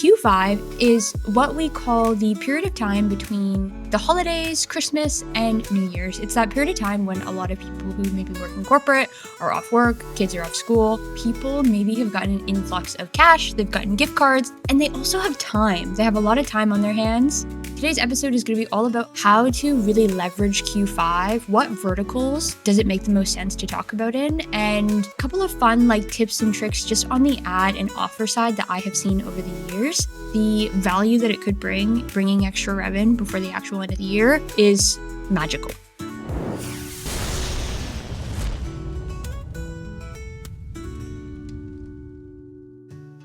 Q5 is what we call the period of time between the holidays, Christmas, and New Year's. It's that period of time when a lot of people who maybe work in corporate are off work, kids are off school, people maybe have gotten an influx of cash, they've gotten gift cards, and they also have time. They have a lot of time on their hands. Today's episode is going to be all about how to really leverage Q5, what verticals does it make the most sense to talk about in, and a couple of fun tips and tricks just on the ad and offer side that I have seen over the years. The value that it could bringing extra revenue before the actual end of the year is magical.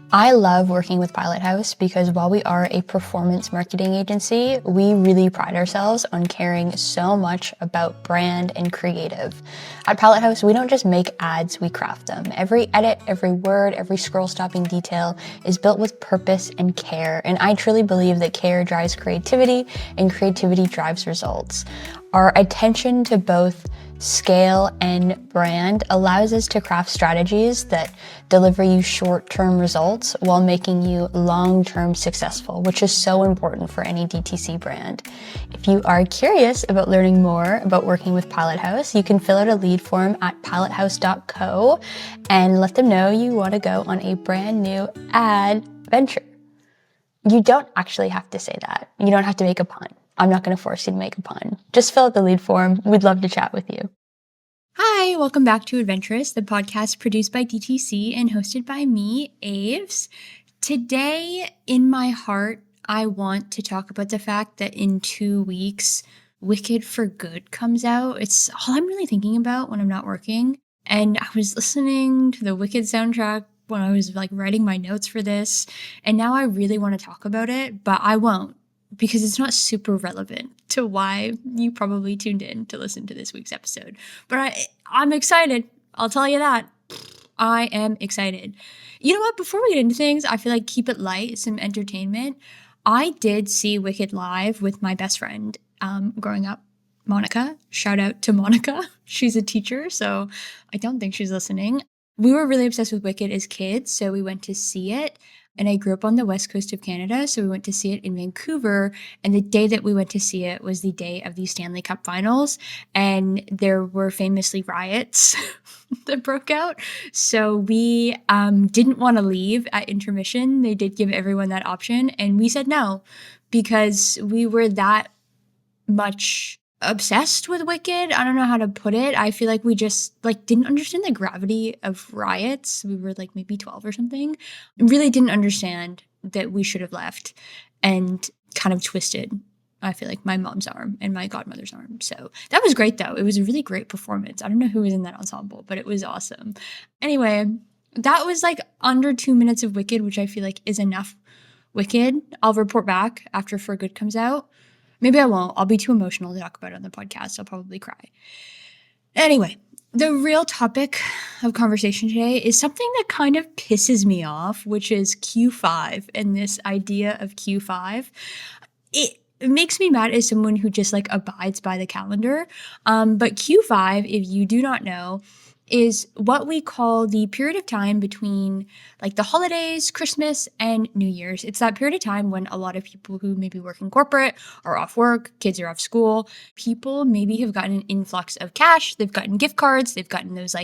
I love working with Pilot House because while we are a performance marketing agency, we really pride ourselves on caring so much about brand and creative. At Pilot House, we don't just make ads, we craft them. Every edit, every word, every scroll-stopping detail is built with purpose and care, and I truly believe that care drives creativity and creativity drives results. Our attention to both scale and brand allows us to craft strategies that deliver you short-term results while making you long-term successful, which is so important for any DTC brand. If you are curious about learning more about working with Pilot House, you can fill out a lead form at pilothouse.co and let them know you want to go on a brand new ad venture. You don't actually have to say that. You don't have to make a pun. I'm not going to force you to make a pun. Just fill out the lead form. We'd love to chat with you. Hi, welcome back to Ad-venturous, the podcast produced by DTC and hosted by me, Aves. Today, in my heart, I want to talk about the fact that in 2 weeks, Wicked for Good comes out. It's all I'm really thinking about when I'm not working. And I was listening to the Wicked soundtrack when I was writing my notes for this. And now I really want to talk about it, but I won't, because it's not super relevant to why you probably tuned in to listen to this week's episode. But I'm excited. I'll tell you that. I am excited. You know what? Before we get into things, I feel like keep it light, some entertainment. I did see Wicked live with my best friend growing up, Monica. Shout out to Monica. She's a teacher, so I don't think she's listening. We were really obsessed with Wicked as kids, so we went to see it. And I grew up on the west coast of Canada, so we went to see it in Vancouver. And the day that we went to see it was the day of the Stanley Cup Finals. And there were famously riots that broke out. So we didn't want to leave at intermission. They did give everyone that option. And we said no, because we were that much obsessed with Wicked. I don't know how to put it. I feel like we just didn't understand the gravity of riots. We were maybe 12 or something. Really didn't understand that we should have left, and kind of twisted, I feel like, my mom's arm and my godmother's arm. So that was great though. It was a really great performance. I don't know who was in that ensemble, but it was awesome. Anyway, that was under 2 minutes of Wicked, which I feel like is enough Wicked. I'll report back after For Good comes out. Maybe I won't. I'll be too emotional to talk about it on the podcast. I'll probably cry. Anyway, the real topic of conversation today is something that kind of pisses me off, which is Q5 and this idea of Q5. It makes me mad as someone who just abides by the calendar. But Q5, if you do not know, is what we call the period of time between the holidays, Christmas, and New Year's. It's that period of time when a lot of people who maybe work in corporate are off work, kids are off school, people maybe have gotten an influx of cash, they've gotten gift cards, they've gotten those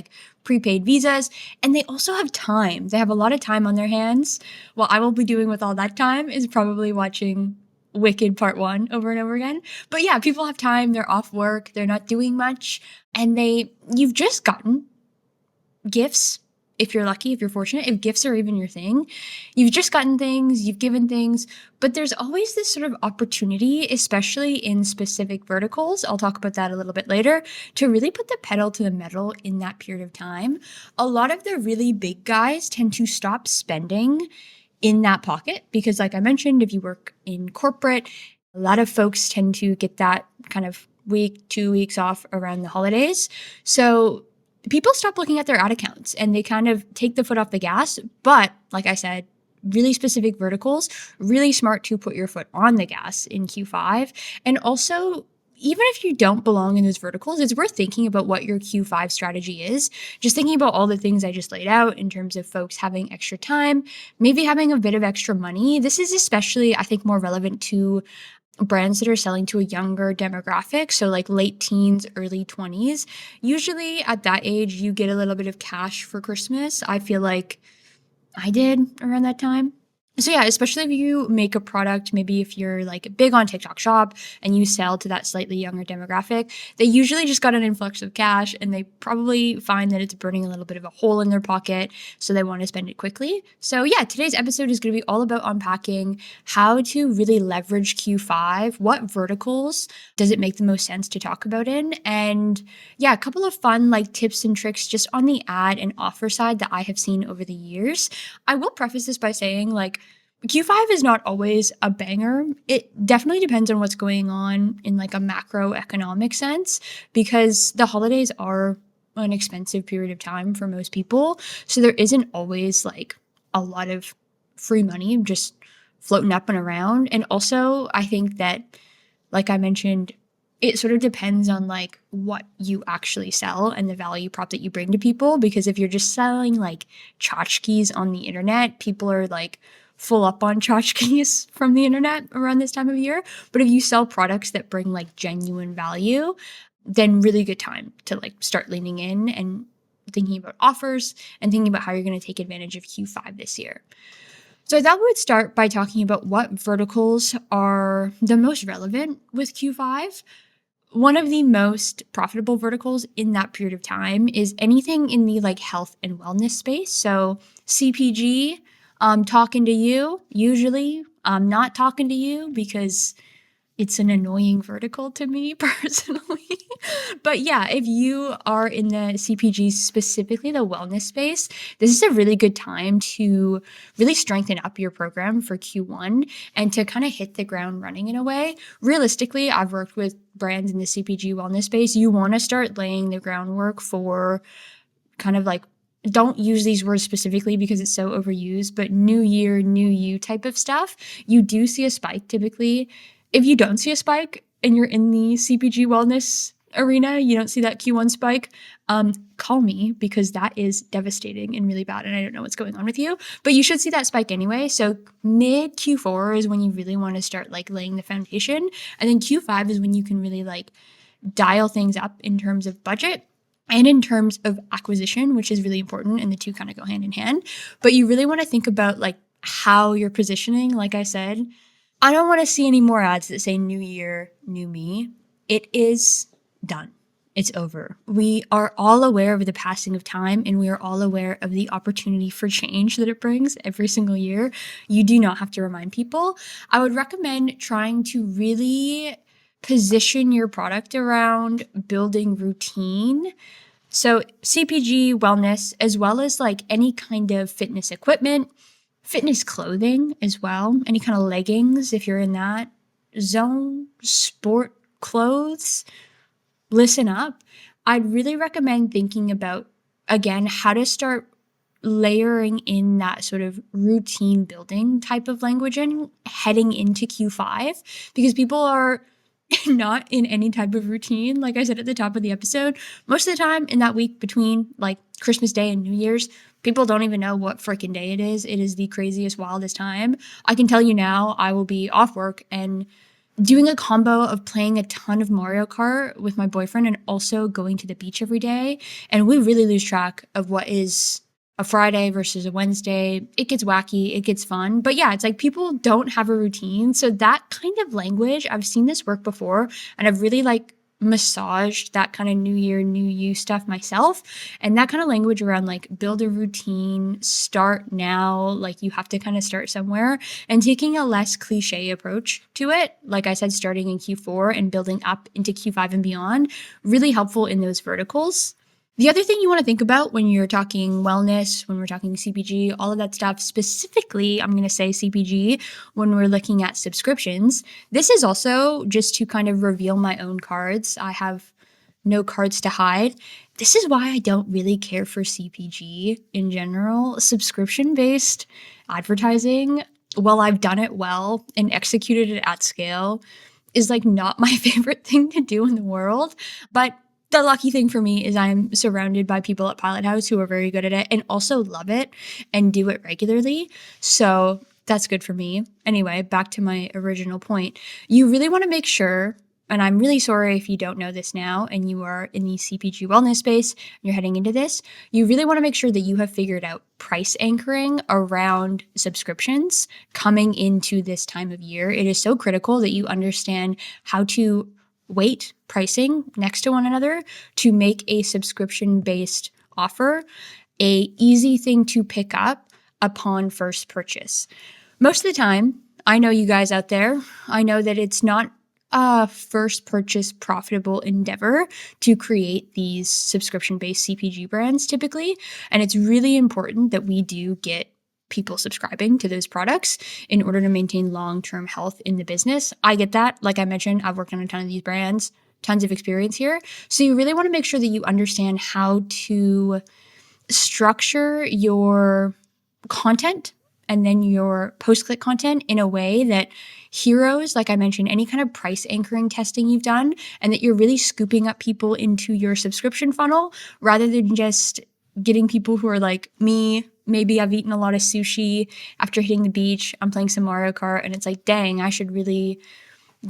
prepaid visas, and they also have time. They have a lot of time on their hands. What I will be doing with all that time is probably watching Wicked Part 1 over and over again. But yeah, people have time, they're off work, they're not doing much, and you've just gotten gifts, if you're lucky, if you're fortunate, if gifts are even your thing. You've just gotten things, you've given things, but there's always this sort of opportunity, especially in specific verticals, I'll talk about that a little bit later, to really put the pedal to the metal in that period of time. A lot of the really big guys tend to stop spending in that pocket because, like I mentioned, if you work in corporate, a lot of folks tend to get that kind of week, 2 weeks off around the holidays. So people stop looking at their ad accounts and they kind of take the foot off the gas. But like I said, really specific verticals, really smart to put your foot on the gas in Q5. And also, even if you don't belong in those verticals, it's worth thinking about what your Q5 strategy is. Just thinking about all the things I just laid out in terms of folks having extra time, maybe having a bit of extra money. This is especially, I think, more relevant to brands that are selling to a younger demographic. So like late teens, early 20s. Usually at that age, you get a little bit of cash for Christmas. I feel like I did around that time. So yeah, especially if you make a product, maybe if you're like big on TikTok Shop and you sell to that slightly younger demographic, they usually just got an influx of cash and they probably find that it's burning a little bit of a hole in their pocket, so they want to spend it quickly. So yeah, today's episode is going to be all about unpacking how to really leverage Q5, what verticals does it make the most sense to talk about in, and yeah, a couple of fun like tips and tricks just on the ad and offer side that I have seen over the years. I will preface this by saying like Q5 is not always a banger. It definitely depends on what's going on in like a macroeconomic sense, because the holidays are an expensive period of time for most people. So there isn't always like a lot of free money just floating up and around. And also, I think that, like I mentioned, it sort of depends on like what you actually sell and the value prop that you bring to people. Because if you're just selling like tchotchkes on the internet, people are like full up on tchotchkes from the internet around this time of year. But if you sell products that bring like genuine value, then really good time to like start leaning in and thinking about offers and thinking about how you're going to take advantage of Q5 this year. So I thought we would start by talking about what verticals are the most relevant with Q5. One of the most profitable verticals in that period of time is anything in the like health and wellness space. So CPG, talking to you, usually I'm not talking to you because it's an annoying vertical to me personally. But yeah, if you are in the CPG, specifically the wellness space, this is a really good time to really strengthen up your program for Q1 and to kind of hit the ground running in a way. Realistically, I've worked with brands in the CPG wellness space. You want to start laying the groundwork for kind of like, don't use these words specifically because it's so overused, but new year, new you type of stuff. You do see a spike typically. If you don't see a spike and you're in the CPG wellness arena, you don't see that Q1 spike, call me because that is devastating and really bad and I don't know what's going on with you. But you should see that spike anyway. So mid Q4 is when you really want to start like laying the foundation. And then Q5 is when you can really like dial things up in terms of budget and in terms of acquisition, which is really important, and the two kind of go hand in hand. But you really want to think about like how you're positioning. Like I said, I don't want to see any more ads that say new year, new me. It is done. It's over. We are all aware of the passing of time and we are all aware of the opportunity for change that it brings every single year. You do not have to remind people. I would recommend trying to really position your product around building routine. So CPG, wellness, as well as like any kind of fitness equipment, fitness clothing as well, any kind of leggings if you're in that zone, sport clothes, listen up. I'd really recommend thinking about, again, how to start layering in that sort of routine building type of language and heading into Q5, because people are not in any type of routine. Like I said at the top of the episode, most of the time in that week between like Christmas Day and New Year's, people don't even know what freaking day it is. It is the craziest, wildest time. I can tell you now, I will be off work and doing a combo of playing a ton of Mario Kart with my boyfriend and also going to the beach every day. And we really lose track of what is a Friday versus a Wednesday. It gets wacky, it gets fun. But yeah, it's like people don't have a routine. So that kind of language, I've seen this work before and I've really like massaged that kind of new year, new you stuff myself. And that kind of language around like build a routine, start now, like you have to kind of start somewhere, and taking a less cliche approach to it. Like I said, starting in Q4 and building up into Q5 and beyond, really helpful in those verticals. The other thing you want to think about when you're talking wellness, when we're talking CPG, all of that stuff, specifically, I'm going to say CPG, when we're looking at subscriptions, this is also just to kind of reveal my own cards. I have no cards to hide. This is why I don't really care for CPG in general. Subscription-based advertising, while I've done it well and executed it at scale, is like not my favorite thing to do in the world. But the lucky thing for me is I'm surrounded by people at Pilot House who are very good at it and also love it and do it regularly. So that's good for me. Anyway, back to my original point. You really want to make sure, and I'm really sorry if you don't know this now and you are in the CPG wellness space and you're heading into this, you really want to make sure that you have figured out price anchoring around subscriptions coming into this time of year. It is so critical that you understand how to weight pricing next to one another to make a subscription-based offer a easy thing to pick up upon first purchase. Most of the time, I know you guys out there, I know that it's not a first purchase profitable endeavor to create these subscription-based CPG brands typically, and it's really important that we do get people subscribing to those products in order to maintain long-term health in the business. I get that. Like I mentioned, I've worked on a ton of these brands, tons of experience here. So you really want to make sure that you understand how to structure your content and then your post-click content in a way that heroes, like I mentioned, any kind of price anchoring testing you've done, and that you're really scooping up people into your subscription funnel rather than just getting people who are like me. Maybe I've eaten a lot of sushi after hitting the beach. I'm playing some Mario Kart and it's like, dang, I should really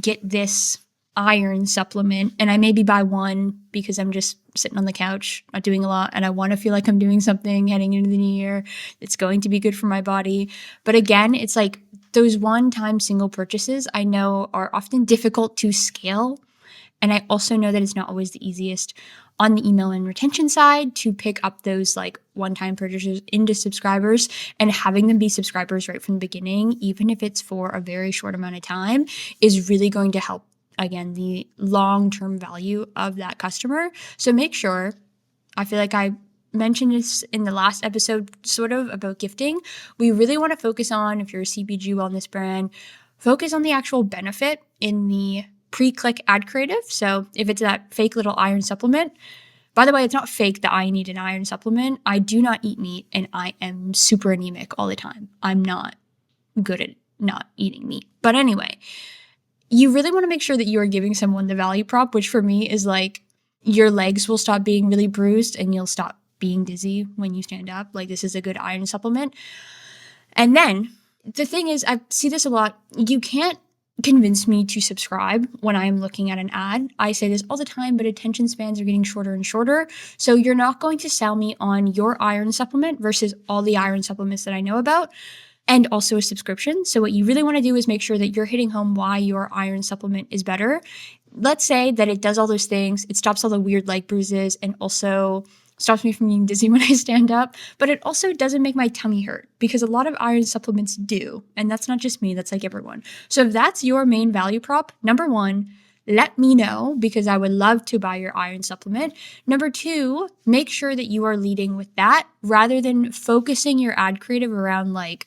get this iron supplement. And I maybe buy one because I'm just sitting on the couch, not doing a lot. And I want to feel like I'm doing something heading into the new year. It's going to be good for my body. But again, it's like those one-time single purchases I know are often difficult to scale. And I also know that it's not always the easiest on the email and retention side to pick up those like one-time purchases into subscribers, and having them be subscribers right from the beginning, even if it's for a very short amount of time, is really going to help, again, the long-term value of that customer. So make sure, I feel like I mentioned this in the last episode sort of about gifting, we really want to focus on, if you're a CPG wellness brand, focus on the actual benefit in the pre-click ad creative. So if it's that fake little iron supplement, by the way, it's not fake that I need an iron supplement. I do not eat meat and I am super anemic all the time. I'm not good at not eating meat. But anyway, you really want to make sure that you are giving someone the value prop, which for me is like your legs will stop being really bruised and you'll stop being dizzy when you stand up. Like, this is a good iron supplement. And then the thing is, I see this a lot. You can't convince me to subscribe when I'm looking at an ad. I say this all the time, but attention spans are getting shorter and shorter. So you're not going to sell me on your iron supplement versus all the iron supplements that I know about, and also a subscription. So what you really want to do is make sure that you're hitting home why your iron supplement is better. Let's say that it does all those things. It stops all the weird leg bruises and also stops me from being dizzy when I stand up, but it also doesn't make my tummy hurt, because a lot of iron supplements do. And that's not just me, that's like everyone. So if that's your main value prop, number one, let me know, because I would love to buy your iron supplement. Number two, make sure that you are leading with that rather than focusing your ad creative around like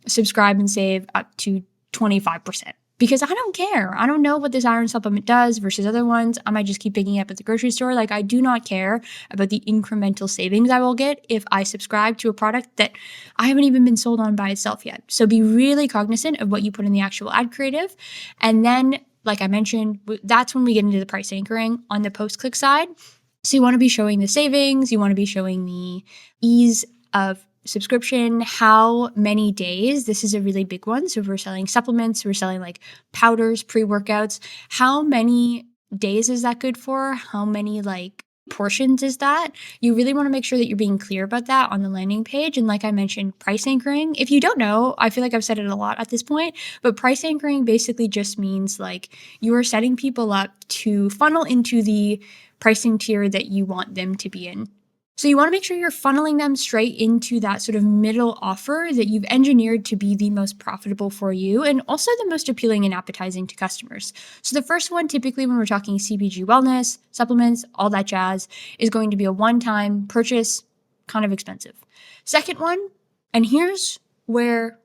subscribe and save up to 25%. Because I don't care. I don't know what this iron supplement does versus other ones. I might just keep picking it up at the grocery store. Like, I do not care about the incremental savings I will get if I subscribe to a product that I haven't even been sold on by itself yet. So be really cognizant of what you put in the actual ad creative. And then, like I mentioned, that's when we get into the price anchoring on the post-click side. So you want to be showing the savings. You want to be showing the ease of subscription, how many days. This is a really big one. So if we're selling supplements, we're selling like powders, pre-workouts, how many days is that good for? How many like portions is that? You really want to make sure that you're being clear about that on the landing page. And like I mentioned, price anchoring, if you don't know, I feel like I've said it a lot at this point, but price anchoring basically just means like you are setting people up to funnel into the pricing tier that you want them to be in. So you want to make sure you're funneling them straight into that sort of middle offer that you've engineered to be the most profitable for you and also the most appealing and appetizing to customers. So the first one, typically when we're talking CPG wellness, supplements, all that jazz, is going to be a one-time purchase, kind of expensive. Second one, and here's where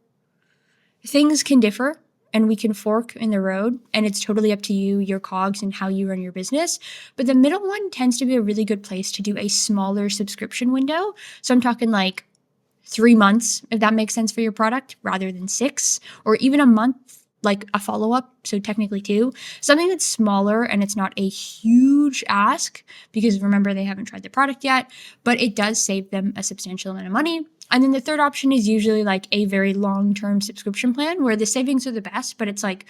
things can differ and we can fork in the road, and it's totally up to you, your cogs, and how you run your business. But the middle one tends to be a really good place to do a smaller subscription window. So I'm talking like 3 months, if that makes sense for your product, rather than 6, or even a month like a follow-up, so technically 2. Something that's smaller and it's not a huge ask because remember they haven't tried the product yet, but it does save them a substantial amount of money. And then the third option is usually like a very long-term subscription plan where the savings are the best, but it's like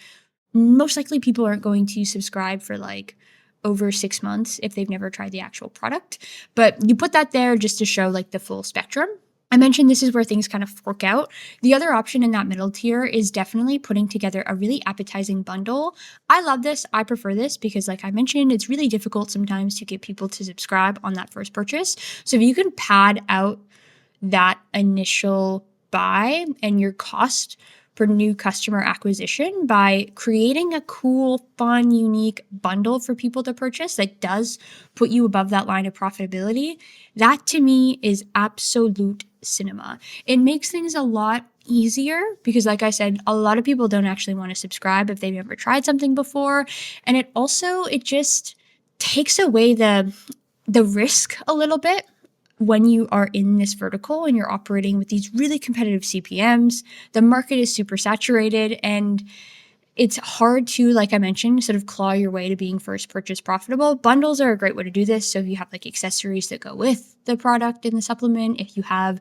most likely people aren't going to subscribe for like over 6 months if they've never tried the actual product. But you put that there just to show like the full spectrum. I mentioned this is where things kind of fork out. The other option in that middle tier is definitely putting together a really appetizing bundle. I love this. I prefer this because like I mentioned, it's really difficult sometimes to get people to subscribe on that first purchase. So if you can pad out that initial buy and your cost for new customer acquisition by creating a cool, fun, unique bundle for people to purchase that does put you above that line of profitability, that to me is absolute cinema. It makes things a lot easier because like I said, a lot of people don't actually want to subscribe if they've never tried something before. And it just takes away the risk a little bit when you are in this vertical and you're operating with these really competitive CPMs. The market is super saturated and it's hard to, like I mentioned, sort of claw your way to being first purchase profitable. Bundles are a great way to do this. So if you have like accessories that go with the product in the supplement, if you have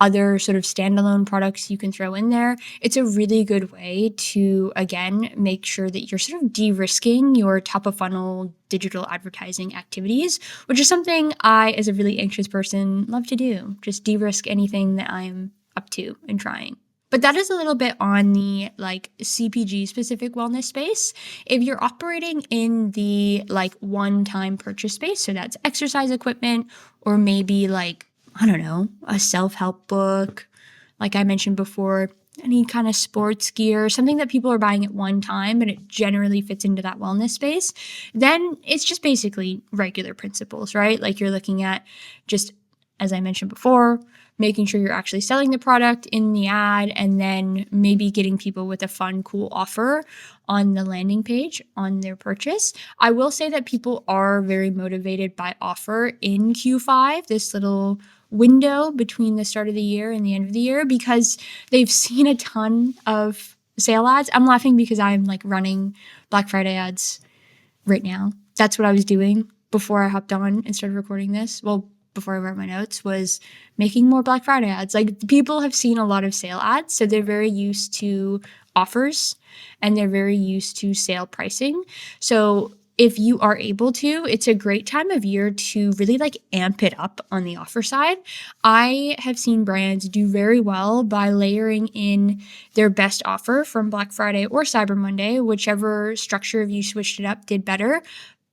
other sort of standalone products you can throw in there, it's a really good way to, again, make sure that you're sort of de-risking your top of funnel digital advertising activities, which is something I, as a really anxious person, love to do. Just de-risk anything that I'm up to and trying. But that is a little bit on the like CPG specific wellness space. If you're operating in the like one-time purchase space, so that's exercise equipment or maybe like, I don't know, a self-help book, like I mentioned before, any kind of sports gear, something that people are buying at one time and it generally fits into that wellness space, then it's just basically regular principles, right? Like you're looking at just, as I mentioned before, making sure you're actually selling the product in the ad and then maybe getting people with a fun, cool offer on the landing page on their purchase. I will say that people are very motivated by offer in Q5, this little window between the start of the year and the end of the year, because they've seen a ton of sale ads. I'm laughing because I'm like running Black Friday ads right now. That's what I was doing before I hopped on and started recording this. Well, before I wrote my notes, was making more Black Friday ads. Like people have seen a lot of sale ads, so they're very used to offers and they're very used to sale pricing. So if you are able to, it's a great time of year to really like amp it up on the offer side. I have seen brands do very well by layering in their best offer from Black Friday or Cyber Monday, whichever structure of you switched it up did better,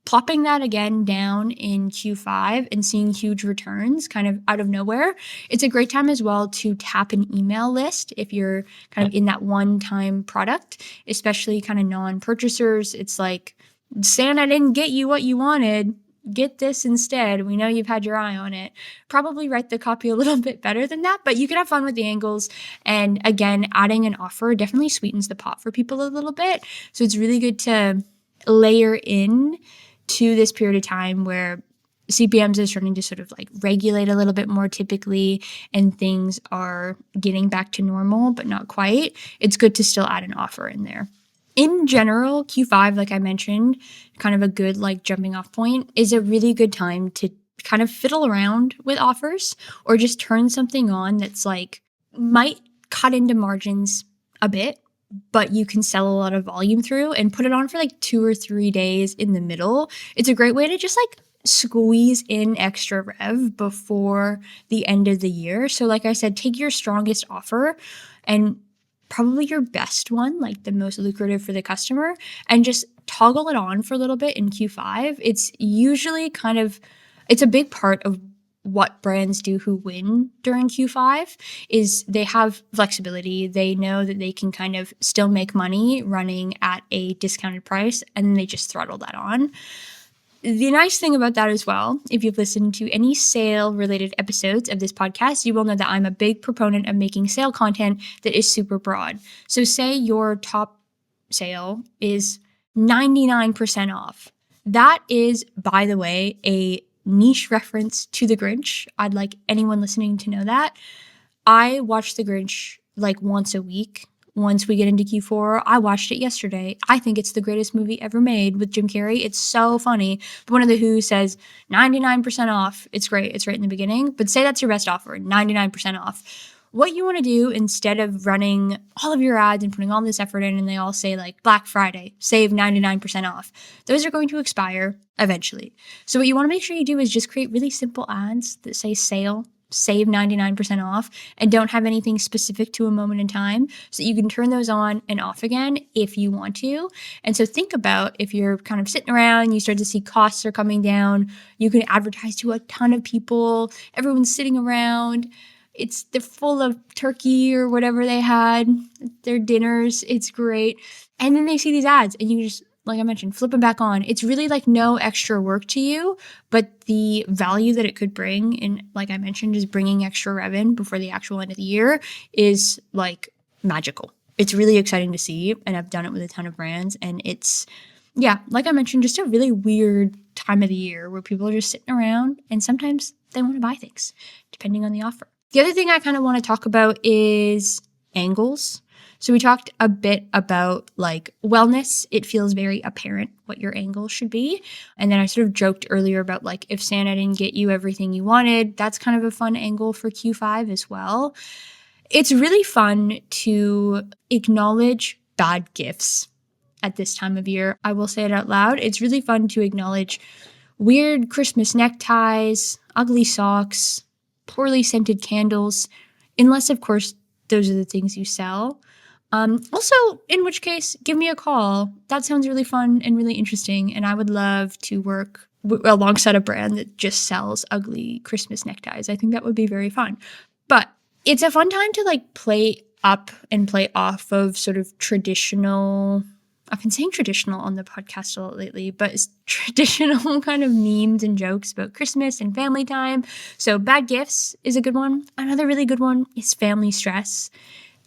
plopping that again down in Q5 and seeing huge returns kind of out of nowhere. It's a great time as well to tap an email list if you're kind of in that one-time product, especially kind of non-purchasers. It's like, Santa didn't get you what you wanted. Get this instead. We know you've had your eye on it. Probably write the copy a little bit better than that, but you can have fun with the angles. And again, adding an offer definitely sweetens the pot for people a little bit. So it's really good to layer in to this period of time where CPMs is starting to sort of like regulate a little bit more typically and things are getting back to normal, but not quite. It's good to still add an offer in there. In general, Q5, like I mentioned, kind of a good like jumping off point, is a really good time to kind of fiddle around with offers or just turn something on that's like might cut into margins a bit, but you can sell a lot of volume through and put it on for like 2 or 3 days in the middle. It's a great way to just like squeeze in extra rev before the end of the year. So like I said, take your strongest offer and probably your best one, like the most lucrative for the customer, and just toggle it on for a little bit in Q5. It's usually it's a big part of what brands do who win during Q5 is they have flexibility. They know that they can kind of still make money running at a discounted price, and then they just throttle that on. The nice thing about that as well, if you've listened to any sale-related episodes of this podcast, you will know that I'm a big proponent of making sale content that is super broad. So say your top sale is 99% off. That is, by the way, a niche reference to The Grinch. I'd like anyone listening to know that. I watch The Grinch like once a week once we get into Q4. I watched it yesterday. I think it's the greatest movie ever made with Jim Carrey. It's so funny. But one of the Who says 99% off. It's great. It's right in the beginning. But say that's your best offer, 99% off. What you want to do instead of running all of your ads and putting all this effort in and they all say like Black Friday, save 99% off. Those are going to expire eventually. So what you want to make sure you do is just create really simple ads that say sale, save 99% off, and don't have anything specific to a moment in time so that you can turn those on and off again if you want to. And so think about if you're kind of sitting around, you start to see costs are coming down, you can advertise to a ton of people, everyone's sitting around. They're full of turkey or whatever they had, their dinners. It's great. And then they see these ads and you just, like I mentioned, flip them back on. It's really like no extra work to you, but the value that it could bring, and like I mentioned, is bringing extra revenue before the actual end of the year is like magical. It's really exciting to see. And I've done it with a ton of brands. And it's, yeah, like I mentioned, just a really weird time of the year where people are just sitting around and sometimes they want to buy things depending on the offer. The other thing I kind of want to talk about is angles. So we talked a bit about like wellness. It feels very apparent what your angle should be. And then I sort of joked earlier about like if Santa didn't get you everything you wanted, that's kind of a fun angle for Q5 as well. It's really fun to acknowledge bad gifts at this time of year. I will say it out loud. It's really fun to acknowledge weird Christmas neckties, ugly socks, poorly scented candles, unless, of course, those are the things you sell. Also, in which case, give me a call. That sounds really fun and really interesting, and I would love to work alongside a brand that just sells ugly Christmas neckties. I think that would be very fun. But it's a fun time to like play up and play off of sort of traditional. I've been saying traditional on the podcast a lot lately, but it's traditional kind of memes and jokes about Christmas and family time. So bad gifts is a good one. Another really good one is family stress.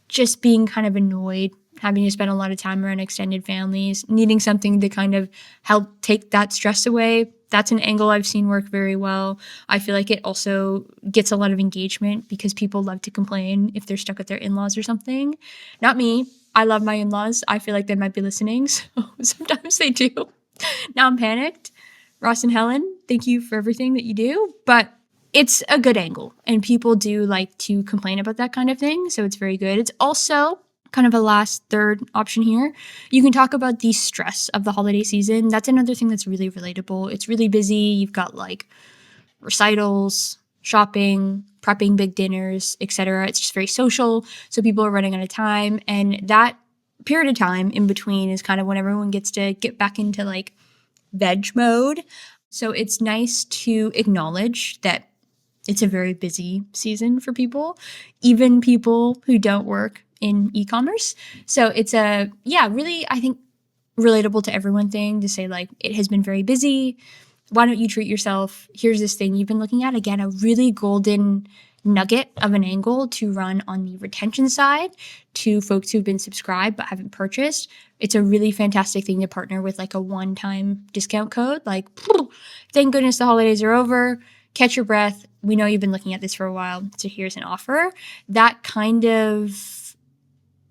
Just being kind of annoyed, having to spend a lot of time around extended families, needing something to kind of help take that stress away. That's an angle I've seen work very well. I feel like it also gets a lot of engagement because people love to complain if they're stuck with their in-laws or something. Not me. I love my in-laws. I feel like they might be listening, so sometimes they do. Now I'm panicked. Ross and Helen, thank you for everything that you do, but it's a good angle, and people do like to complain about that kind of thing, so it's very good. It's also kind of a last third option here. You can talk about the stress of the holiday season. That's another thing that's really relatable. It's really busy. You've got like recitals, shopping, prepping big dinners, etc. It's just very social, so people are running out of time, and that period of time in between is kind of when everyone gets to get back into like veg mode. So it's nice to acknowledge that it's a very busy season for people, even people who don't work in e-commerce. So it's a, yeah, really, I think, relatable to everyone thing to say like, it has been very busy. Why don't you treat yourself? Here's this thing you've been looking at. Again, a really golden nugget of an angle to run on the retention side to folks who've been subscribed but haven't purchased. It's a really fantastic thing to partner with like a one-time discount code. Like, thank goodness the holidays are over. Catch your breath. We know you've been looking at this for a while, so here's an offer. That kind of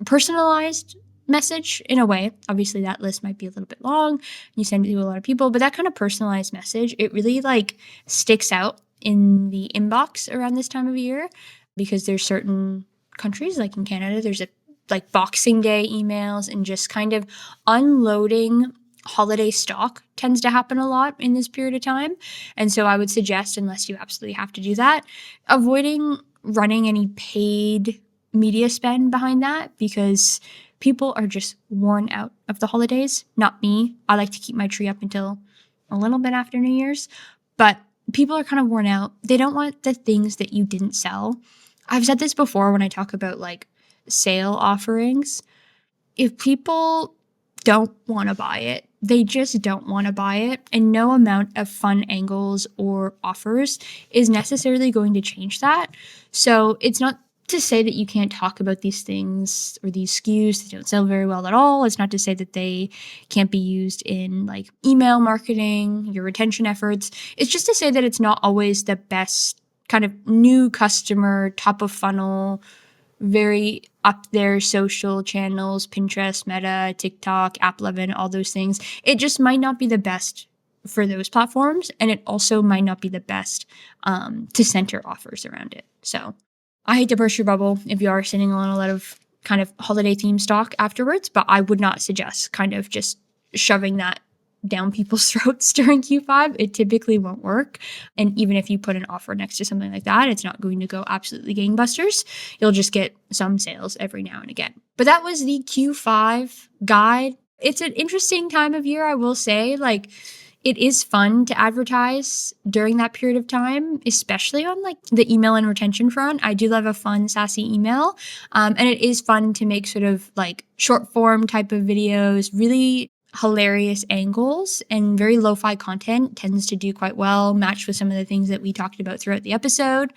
personalized message in a way. Obviously, that list might be a little bit long. You send it to a lot of people, but that kind of personalized message, it really like sticks out in the inbox around this time of year because there's certain countries, like in Canada, there's a like Boxing Day emails and just kind of unloading holiday stock tends to happen a lot in this period of time. And so I would suggest, unless you absolutely have to do that, avoiding running any paid media spend behind that because people are just worn out of the holidays. Not me. I like to keep my tree up until a little bit after New Year's, but people are kind of worn out. They don't want the things that you didn't sell. I've said this before when I talk about like sale offerings. If people don't want to buy it, they just don't want to buy it. And no amount of fun angles or offers is necessarily going to change that. So it's not to say that you can't talk about these things or these SKUs that don't sell very well at all. It's not to say that they can't be used in like email marketing, your retention efforts. It's just to say that it's not always the best kind of new customer, top of funnel, very up there social channels, Pinterest, Meta, TikTok, App11, all those things. It just might not be the best for those platforms. And it also might not be the best to center offers around it. So I hate to burst your bubble if you are sitting on a lot of kind of holiday theme stock afterwards, but I would not suggest kind of just shoving that down people's throats during Q5. It typically won't work. And even if you put an offer next to something like that, it's not going to go absolutely gangbusters. You'll just get some sales every now and again. But that was the Q5 guide. It's an interesting time of year, I will say. Like, it is fun to advertise during that period of time, especially on like the email and retention front. I do love a fun, sassy email. And it is fun to make sort of like short form type of videos, really hilarious angles, and very lo-fi content tends to do quite well, matched with some of the things that we talked about throughout the episode.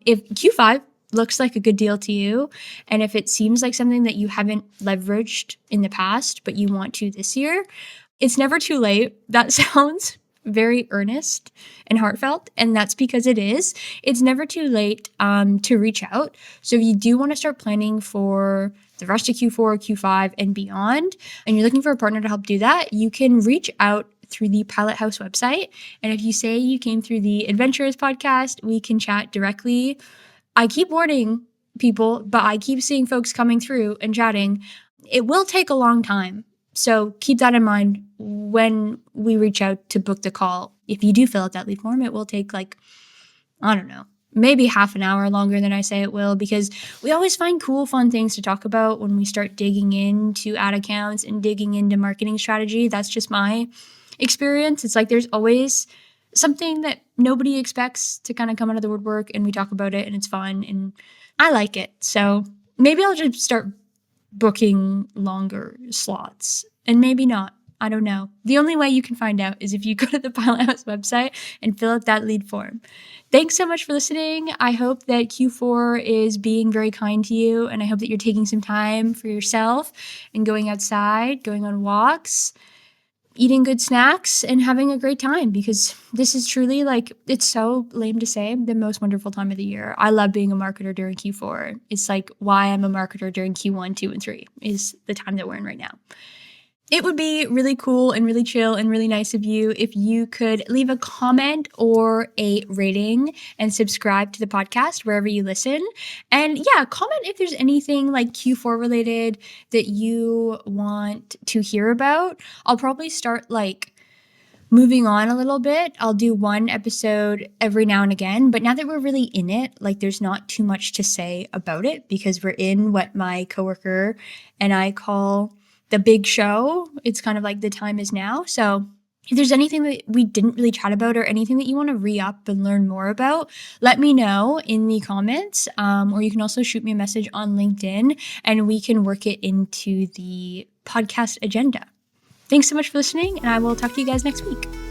If Q5 looks like a good deal to you, and if it seems like something that you haven't leveraged in the past, but you want to this year, it's never too late. That sounds very earnest and heartfelt, and that's because it is. It's never too late to reach out. So if you do want to start planning for the rest of Q4, Q5, and beyond, and you're looking for a partner to help do that, you can reach out through the Pilot House website. And if you say you came through the Ad-venturous podcast, we can chat directly. I keep warning people, but I keep seeing folks coming through and chatting. It will take a long time. So keep that in mind when we reach out to book the call. If you do fill out that lead form, it will take like, I don't know, maybe half an hour longer than I say it will, because we always find cool, fun things to talk about when we start digging into ad accounts and digging into marketing strategy. That's just my experience. It's like there's always something that nobody expects to kind of come out of the woodwork, and we talk about it, and it's fun, and I like it. So maybe I'll just start booking longer slots, and maybe not. I don't know. The only way you can find out is if you go to the Pilot House website and fill out that lead form. Thanks so much for listening. I hope that Q4 is being very kind to you, and I hope that you're taking some time for yourself and going outside, going on walks, eating good snacks, and having a great time, because this is truly, like, it's so lame to say, the most wonderful time of the year. I love being a marketer during Q4. It's like why I'm a marketer during Q1, 2, and 3 is the time that we're in right now. It would be really cool and really chill and really nice of you if you could leave a comment or a rating and subscribe to the podcast wherever you listen. And yeah, comment if there's anything like Q4 related that you want to hear about. I'll probably start like moving on a little bit. I'll do one episode every now and again, but now that we're really in it, like there's not too much to say about it, because we're in what my coworker and I call the big show. It's kind of like the time is now. So if there's anything that we didn't really chat about or anything that you want to re-up and learn more about, let me know in the comments, or you can also shoot me a message on LinkedIn and we can work it into the podcast agenda. Thanks so much for listening, and I will talk to you guys next week.